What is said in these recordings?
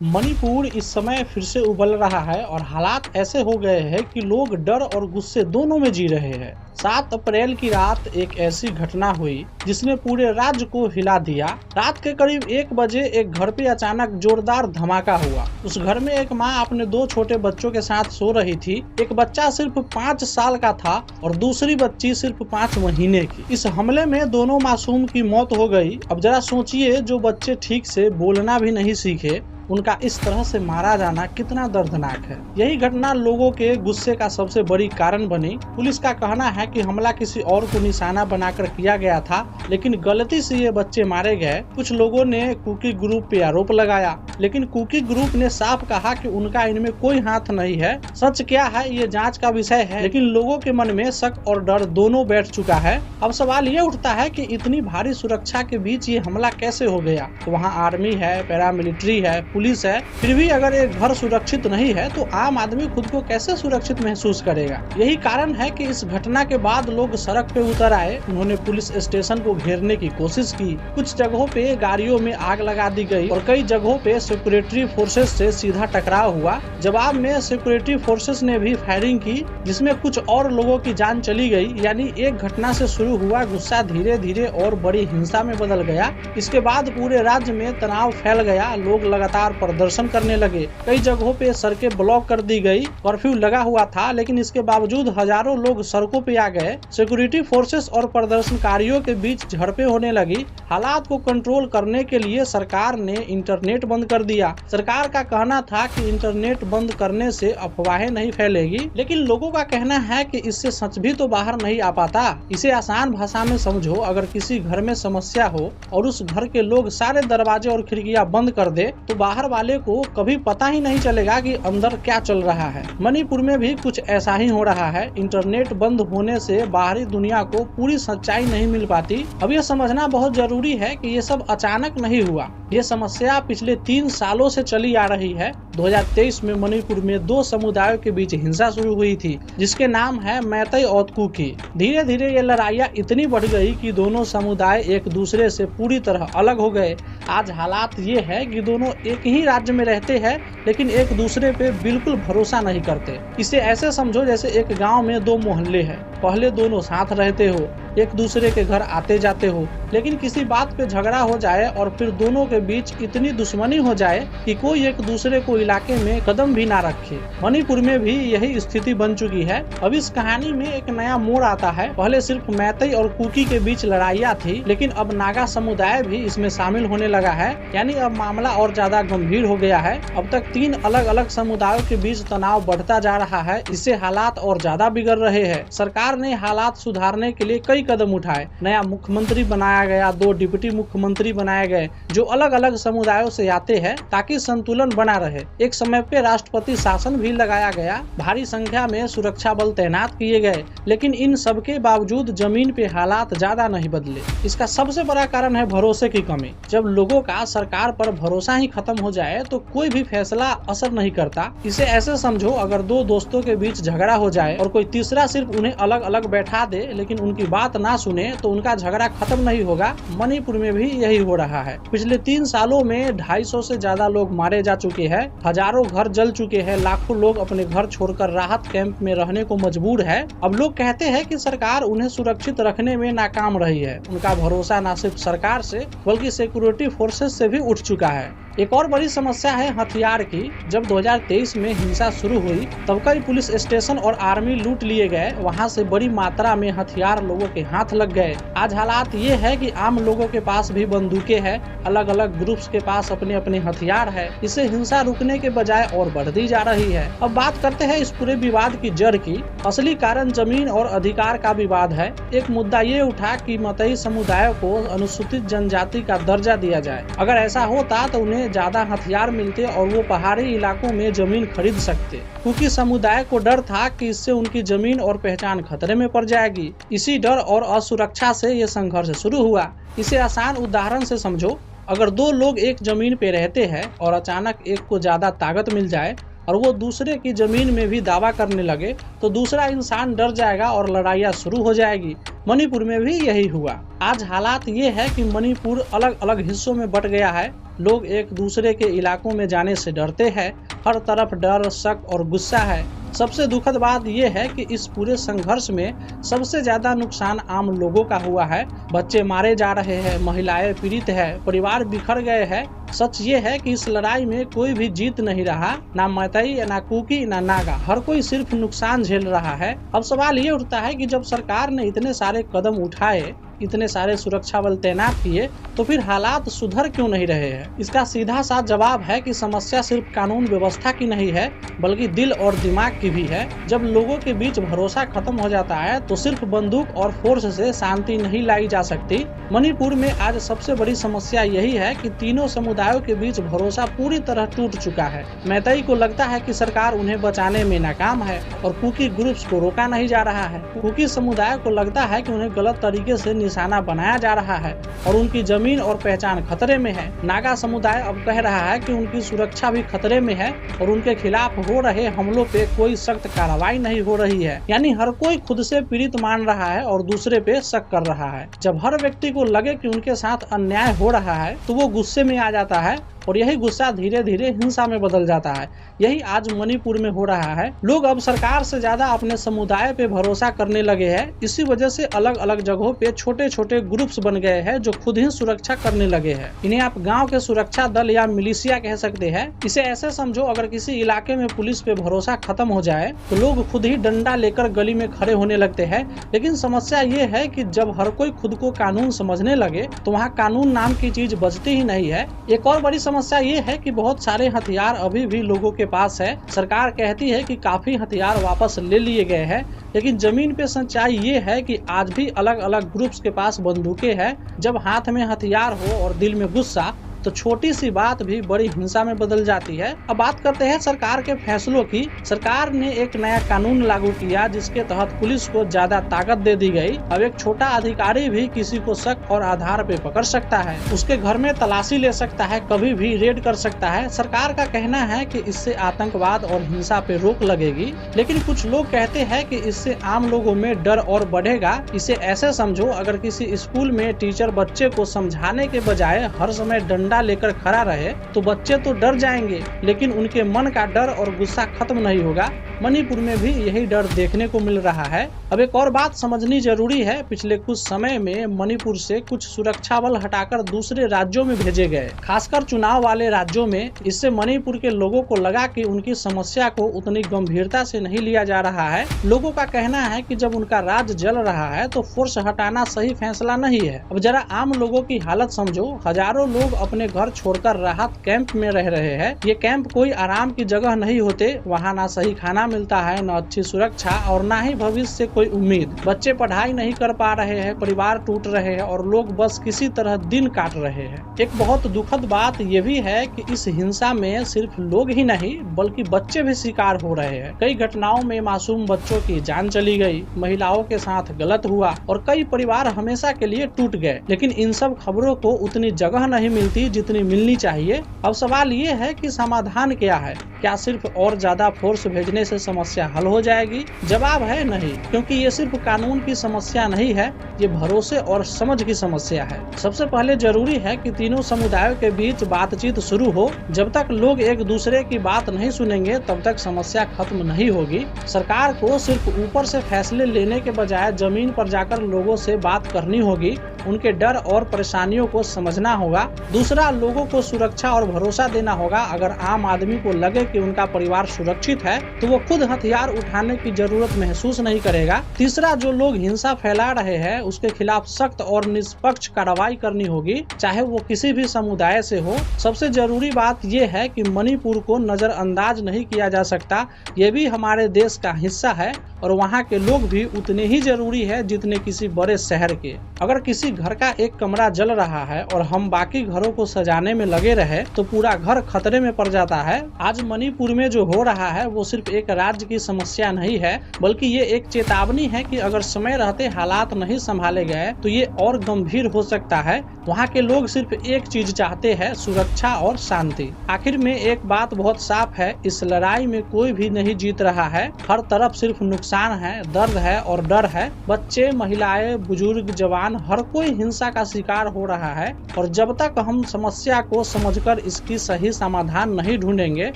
मणिपुर इस समय फिर से उबल रहा है और हालात ऐसे हो गए हैं कि लोग डर और गुस्से दोनों में जी रहे हैं। 7 अप्रैल की रात एक ऐसी घटना हुई जिसने पूरे राज्य को हिला दिया। रात के करीब 1 बजे एक घर पे अचानक जोरदार धमाका हुआ। उस घर में एक माँ अपने 2 छोटे बच्चों के साथ सो रही थी। एक बच्चा सिर्फ 5 साल का था और दूसरी बच्ची सिर्फ 5 महीने की। इस हमले में दोनों मासूम की मौत हो गई। अब जरा सोचिए, जो बच्चे ठीक से बोलना भी नहीं सीखे, उनका इस तरह से मारा जाना कितना दर्दनाक है। यही घटना लोगों के गुस्से का सबसे बड़ी कारण बनी। पुलिस का कहना है कि हमला किसी और को निशाना बनाकर किया गया था, लेकिन गलती से ये बच्चे मारे गए। कुछ लोगों ने कुकी ग्रुप पे आरोप लगाया, लेकिन कुकी ग्रुप ने साफ कहा कि उनका इनमें कोई हाथ नहीं है। सच क्या है ये जांच का विषय है, लेकिन लोगों के मन में शक और डर दोनों बैठ चुका है। अब सवाल ये उठता है कि इतनी भारी सुरक्षा के बीच ये हमला कैसे हो गया। तो वहाँ आर्मी है, पैरामिलिट्री है, पुलिस है, फिर भी अगर एक घर सुरक्षित नहीं है तो आम आदमी खुद को कैसे सुरक्षित महसूस करेगा। यही कारण है कि इस घटना के बाद लोग सड़क पे उतर आए। उन्होंने पुलिस स्टेशन को घेरने की कोशिश की। कुछ जगहों पे गाड़ियों में आग लगा दी गई और कई जगहों पे सिक्योरिटी फोर्सेस से सीधा टकराव हुआ। जवाब में सिक्योरिटी फोर्सेस ने भी फायरिंग की, जिसमें कुछ और लोगों की जान चली गई। यानी एक घटना से शुरू हुआ गुस्सा धीरे धीरे और बड़ी हिंसा में बदल गया। इसके बाद पूरे राज्य में तनाव फैल गया। लोग लगातार प्रदर्शन करने लगे। कई जगहों पे सड़कें ब्लॉक कर दी गई। कर्फ्यू लगा हुआ था, लेकिन इसके बावजूद हजारों लोग सड़कों पे आ गए। सिक्योरिटी फोर्सेस और प्रदर्शनकारियों के बीच झड़पें होने लगी। हालात को कंट्रोल करने के लिए सरकार ने इंटरनेट बंद कर दिया। सरकार का कहना था कि इंटरनेट बंद करने से अफवाहें नहीं फैलेगी, लेकिन लोगों का कहना है कि इससे सच भी तो बाहर नहीं आ पाता। इसे आसान भाषा में समझो, अगर किसी घर में समस्या हो और उस घर के लोग सारे दरवाजे और खिड़कियां बंद कर दे तो बाहर वाले को कभी पता ही नहीं चलेगा कि अंदर क्या चल रहा है। मणिपुर में भी कुछ ऐसा ही हो रहा है। इंटरनेट बंद होने से बाहरी दुनिया को पूरी सच्चाई नहीं मिल पाती। अब यह समझना बहुत जरूरी है कि ये सब अचानक नहीं हुआ। ये समस्या पिछले 3 सालों से चली आ रही है। 2023 में मणिपुर में 2 समुदायों के बीच हिंसा शुरू हुई थी, जिसके नाम है मैतेई और कुकी। धीरे धीरे ये लड़ाइयाँ इतनी बढ़ गई कि दोनों समुदाय एक दूसरे से पूरी तरह अलग हो गए। आज हालात ये है कि दोनों एक ही राज्य में रहते हैं, लेकिन एक दूसरे पे बिल्कुल भरोसा नहीं करते। इसे ऐसे समझो जैसे एक गांव में 2 मोहल्ले हैं। पहले दोनों साथ रहते हो, एक दूसरे के घर आते जाते हो, लेकिन किसी बात पे झगड़ा हो जाए और फिर दोनों के बीच इतनी दुश्मनी हो जाए कि कोई एक दूसरे को इलाके में कदम भी ना रखे। मणिपुर में भी यही स्थिति बन चुकी है। अब इस कहानी में एक नया मोड़ आता है। पहले सिर्फ मैतेई और कुकी के बीच लड़ाइयाँ थी, लेकिन अब नागा समुदाय भी इसमें शामिल होने लगा है। यानी अब मामला और ज्यादा गंभीर हो गया है। अब तक 3 अलग अलग समुदायों के बीच तनाव बढ़ता जा रहा है। इससे हालात और ज्यादा बिगड़ रहे हैं। सरकार ने हालात सुधारने के लिए कई कदम उठाए। नया मुख्यमंत्री बनाया गया, 2 डिप्टी मुख्यमंत्री बनाए गए जो अलग अलग समुदायों से आते हैं, ताकि संतुलन बना रहे। एक समय पे राष्ट्रपति शासन भी लगाया गया। भारी संख्या में सुरक्षा बल तैनात किए गए, लेकिन इन सब के बावजूद जमीन पे हालात ज्यादा नहीं बदले। इसका सबसे बड़ा कारण है भरोसे की कमी। जब लोगों का सरकार पर भरोसा ही खत्म हो जाए तो कोई भी फैसला असर नहीं करता। इसे ऐसे समझो, अगर 2 दोस्तों के बीच झगड़ा हो जाए और कोई तीसरा सिर्फ उन्हें अलग अलग बैठा दे, लेकिन उनकी बात ना सुने, तो उनका झगड़ा खत्म नहीं होगा। मणिपुर में भी यही हो रहा है। पिछले 3 सालों में 250 से ज्यादा लोग मारे जा चुके हैं। हजारों घर जल चुके हैं। लाखों लोग अपने घर छोड़कर राहत कैंप में रहने को मजबूर है। अब लोग कहते हैं कि सरकार उन्हें सुरक्षित रखने में नाकाम रही है। उनका भरोसा न सिर्फ सरकार से बल्कि सिक्योरिटी फोर्सेस से भी उठ चुका है। एक और बड़ी समस्या है हथियार की। जब 2023 में हिंसा शुरू हुई तब कई पुलिस स्टेशन और आर्मी लूट लिए गए। वहां से बड़ी मात्रा में हथियार लोगों के हाथ लग गए। आज हालात ये है कि आम लोगों के पास भी बंदूकें हैं। अलग अलग ग्रुप्स के पास अपने अपने हथियार है। इससे हिंसा रुकने के बजाय और बढ़ती जा रही है। अब बात करते हैं इस पूरे विवाद की जड़ की। असली कारण जमीन और अधिकार का विवाद है। एक मुद्दा ये उठा कि मैतेई समुदाय को अनुसूचित जनजाति का दर्जा दिया जाए। अगर ऐसा होता तो उन्हें ज्यादा हथियार मिलते और वो पहाड़ी इलाकों में जमीन खरीद सकते। कुकी समुदाय को डर था कि इससे उनकी जमीन और पहचान खतरे में पड़ जाएगी। इसी डर और असुरक्षा से ये संघर्ष शुरू हुआ। इसे आसान उदाहरण से समझो, अगर 2 लोग एक जमीन पे रहते हैं और अचानक एक को ज्यादा ताकत मिल जाए और वो दूसरे की जमीन में भी दावा करने लगे तो दूसरा इंसान डर जाएगा और लड़ाइयाँ शुरू हो जाएगी। मणिपुर में भी यही हुआ। आज हालात ये है कि मणिपुर अलग अलग हिस्सों में बट गया है। लोग एक दूसरे के इलाकों में जाने से डरते हैं। हर तरफ डर, शक और गुस्सा है। सबसे दुखद बात यह है कि इस पूरे संघर्ष में सबसे ज्यादा नुकसान आम लोगों का हुआ है। बच्चे मारे जा रहे हैं, महिलाएं पीड़ित है, परिवार बिखर गए हैं। सच ये है कि इस लड़ाई में कोई भी जीत नहीं रहा, ना मैतेई, ना कुकी, ना नागा। हर कोई सिर्फ नुकसान झेल रहा है। अब सवाल ये उठता है कि जब सरकार ने इतने सारे कदम उठाए, इतने सारे सुरक्षा बल तैनात किए, तो फिर हालात सुधर क्यों नहीं रहे हैं? इसका सीधा सा जवाब है कि समस्या सिर्फ कानून व्यवस्था की नहीं है, बल्कि दिल और दिमाग की भी है। जब लोगों के बीच भरोसा खत्म हो जाता है तो सिर्फ बंदूक और फोर्स से शांति नहीं लाई जा सकती। मणिपुर में आज सबसे बड़ी समस्या यही है कि तीनों समुदायों के बीच भरोसा पूरी तरह टूट चुका है। मैतेई को लगता है कि सरकार उन्हें बचाने में नाकाम है और कुकी ग्रुप्स को रोका नहीं जा रहा है। कुकी समुदाय को लगता है कि उन्हें गलत तरीके से निशाना बनाया जा रहा है और उनकी जमीन और पहचान खतरे में है। नागा समुदाय अब कह रहा है कि उनकी सुरक्षा भी खतरे में है और उनके खिलाफ हो रहे हमलों पे कोई सख्त कार्रवाई नहीं हो रही है। यानी हर कोई खुद से पीड़ित मान रहा है और दूसरे पे शक कर रहा है। जब हर व्यक्ति को लगे कि उनके साथ अन्याय हो रहा है तो वो गुस्से में आ जाता है और यही गुस्सा धीरे धीरे हिंसा में बदल जाता है। यही आज मणिपुर में हो रहा है। लोग अब सरकार से ज्यादा अपने समुदाय पे भरोसा करने लगे हैं। इसी वजह से अलग अलग जगहों पे छोटे छोटे ग्रुप्स बन गए हैं जो खुद ही सुरक्षा करने लगे हैं। इन्हें आप गांव के सुरक्षा दल या मिलिशिया कह सकते हैं। इसे ऐसे समझो, अगर किसी इलाके में पुलिस पे भरोसा खत्म हो जाए तो लोग खुद ही डंडा लेकर गली में खड़े होने लगते हैं। लेकिन समस्या ये है कि जब हर कोई खुद को कानून समझने लगे तो वहाँ कानून नाम की चीज बचती ही नहीं है। एक और बड़ी समस्या ये है कि बहुत सारे हथियार अभी भी लोगों के पास है। सरकार कहती है कि काफी हथियार वापस ले लिए गए हैं, लेकिन जमीन पे सच्चाई ये है कि आज भी अलग अलग ग्रुप्स के पास बंदूकें हैं। जब हाथ में हथियार हो और दिल में गुस्सा तो छोटी सी बात भी बड़ी हिंसा में बदल जाती है। अब बात करते हैं सरकार के फैसलों की। सरकार ने एक नया कानून लागू किया जिसके तहत पुलिस को ज्यादा ताकत दे दी गई। अब एक छोटा अधिकारी भी किसी को शक और आधार पे पकड़ सकता है, उसके घर में तलाशी ले सकता है, कभी भी रेड कर सकता है। सरकार का कहना है कि इससे आतंकवाद और हिंसा पे रोक लगेगी, लेकिन कुछ लोग कहते हैं कि इससे आम लोगों में डर और बढ़ेगा। इसे ऐसे समझो, अगर किसी स्कूल में टीचर बच्चे को समझाने के बजाय हर समय डंडा लेकर खड़ा रहे तो बच्चे तो डर जाएंगे, लेकिन उनके मन का डर और गुस्सा खत्म नहीं होगा। मणिपुर में भी यही डर देखने को मिल रहा है। अब एक और बात समझनी जरूरी है। पिछले कुछ समय में मणिपुर से कुछ सुरक्षा बल हटाकर दूसरे राज्यों में भेजे गए, खासकर चुनाव वाले राज्यों में। इससे मणिपुर के लोगों को लगा कि उनकी समस्या को उतनी गंभीरता से नहीं लिया जा रहा है। लोगों का कहना है कि जब उनका राज्य जल रहा है तो फोर्स हटाना सही फैसला नहीं है। अब जरा आम लोगों की हालत समझो। हजारों लोग अपने घर छोड़कर राहत कैंप में रह रहे हैं। ये कैंप कोई आराम की जगह नहीं होते। वहाँ ना सही खाना मिलता है, न अच्छी सुरक्षा और ना ही भविष्य से कोई उम्मीद। बच्चे पढ़ाई नहीं कर पा रहे हैं, परिवार टूट रहे हैं और लोग बस किसी तरह दिन काट रहे हैं। एक बहुत दुखद बात ये भी है कि इस हिंसा में सिर्फ लोग ही नहीं बल्कि बच्चे भी शिकार हो रहे हैं। कई घटनाओं में मासूम बच्चों की जान चली गई, महिलाओं के साथ गलत हुआ और कई परिवार हमेशा के लिए टूट गए। लेकिन इन सब खबरों को उतनी जगह नहीं मिलती जितनी मिलनी चाहिए। अब सवाल ये है कि समाधान क्या है? क्या सिर्फ और ज्यादा फोर्स भेजने से समस्या हल हो जाएगी? जवाब है नहीं, क्योंकि ये सिर्फ कानून की समस्या नहीं है, ये भरोसे और समझ की समस्या है। सबसे पहले जरूरी है कि तीनों समुदायों के बीच बातचीत शुरू हो। जब तक लोग एक दूसरे की बात नहीं सुनेंगे तब तक समस्या खत्म नहीं होगी। सरकार को सिर्फ ऊपर से फैसले लेने के बजाय जमीन पर जाकर लोगों से बात करनी होगी, उनके डर और परेशानियों को समझना होगा। दूसरा, लोगों को सुरक्षा और भरोसा देना होगा। अगर आम आदमी को लगे कि उनका परिवार सुरक्षित है तो वो खुद हथियार उठाने की जरूरत महसूस नहीं करेगा। तीसरा, जो लोग हिंसा फैला रहे हैं उसके खिलाफ सख्त और निष्पक्ष कार्रवाई करनी होगी, चाहे वो किसी भी समुदाय से हो। सबसे जरूरी बात यह है कि मणिपुर को नजरअंदाज नहीं किया जा सकता। ये भी हमारे देश का हिस्सा है और वहाँ के लोग भी उतने ही जरूरी है जितने किसी बड़े शहर के। अगर किसी घर का एक कमरा जल रहा है और हम बाकी घरों को सजाने में लगे रहे तो पूरा घर खतरे में पड़ जाता है। आज मणिपुर में जो हो रहा है वो सिर्फ एक राज्य की समस्या नहीं है, बल्कि ये एक चेतावनी है कि अगर समय रहते हालात नहीं संभाले गए तो ये और गंभीर हो सकता है। वहाँ के लोग सिर्फ एक चीज चाहते हैं, सुरक्षा और शांति। आखिर में एक बात बहुत साफ है, इस लड़ाई में कोई भी नहीं जीत रहा है। हर तरफ सिर्फ नुकसान है, दर्द है और डर है। बच्चे, महिलाएं, बुजुर्ग, जवान, हर कोई हिंसा का शिकार हो रहा है। और जब तक हम समस्या को समझकर इसकी सही समाधान नहीं ढूंढेंगे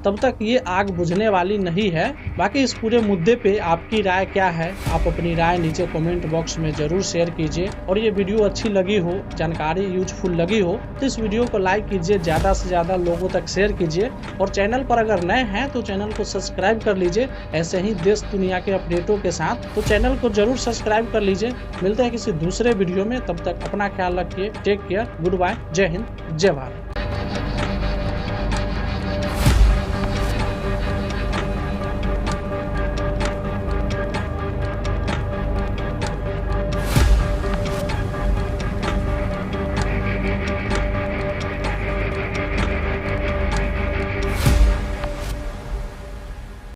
तब तक ये आग बुझने वाली नहीं है। बाकी इस पूरे मुद्दे पे आपकी राय क्या है? आप अपनी राय नीचे कमेंट बॉक्स में जरूर शेयर कीजिए। और ये वीडियो अच्छी लगी हो, जानकारी यूजफुल लगी हो तो इस वीडियो को लाइक कीजिए, ज्यादा से ज्यादा लोगों तक शेयर कीजिए। और चैनल पर अगर नए हैं तो चैनल को सब्सक्राइब कर लीजिए ऐसे ही देश दुनिया के अपडेटों के साथ। तो चैनल को जरूर सब्सक्राइब कर लीजिए। मिलते हैं किसी दूसरे वीडियो में, तब तक अपना ख्याल रखिए। टेक केयर, गुड बाय, जय हिंद, जय भारत।